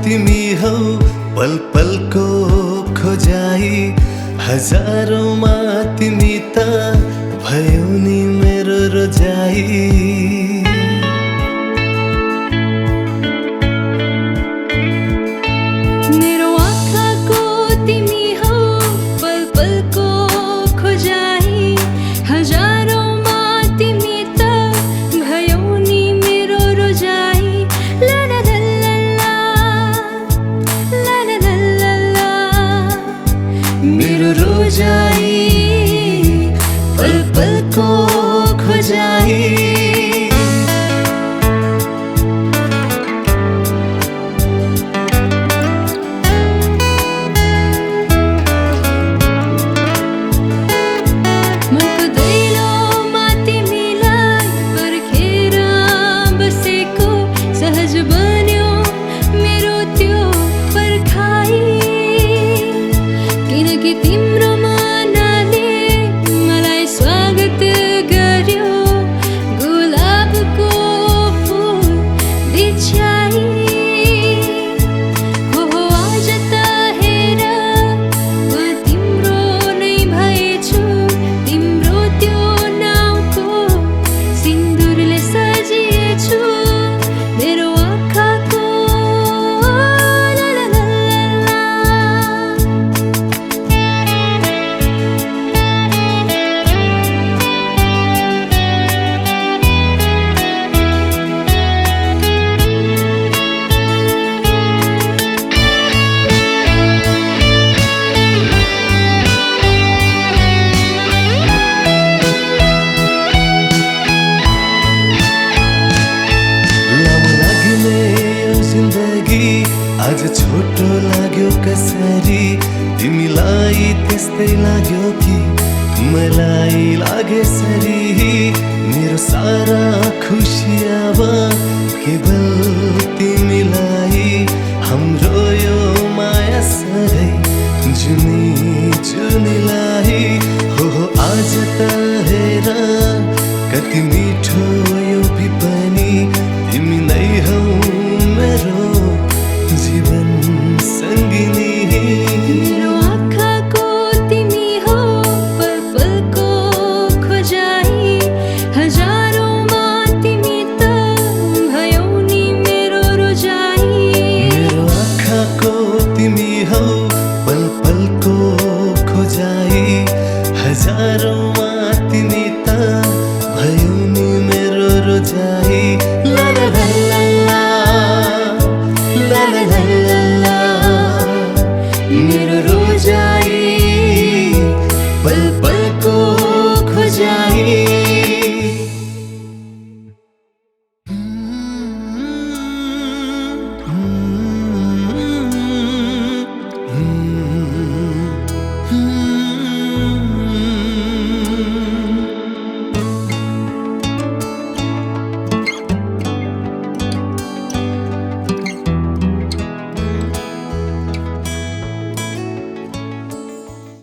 तिमी हौ पल पल को खोजाई हजारौंमा तिमी त भयौ नि मेरो रोजाई रोजाई पल पल को खोजाई मनको दैलोमा तिमीलाई पर्खेर बसेको सहज बन्यो मेरो त्यो पर्खाइ किनकि तिम्रो मनले मलाई स्वागत गर्यो गुलाबको फूल बिछ्याई हो आज त हेर म तिम्रो नै भएछु तिम्रो त्यो नाउँको सिन्दुरले सजिएछु मेरो आँखाको आज छोटो लाग्यो कसरी तिमीलाई त्यस्तै लाग्यो कि मलाई लागेसरी मेरो सारा खुसी अब केवल तिमीलाई हाम्रो यो माया सधैँ जुनीलाई हो आज त हेर कति मिठो यो पनि तिमी नै हौ मेरो जीवन संगिनी मेरो आँखाको तिमी हो पल पल को खोजाई हजारौंमा तिमी त भयौ नि मेरो रोजाई मेरो आँखाको तिमी हो पल पल को खोजाई हजारौं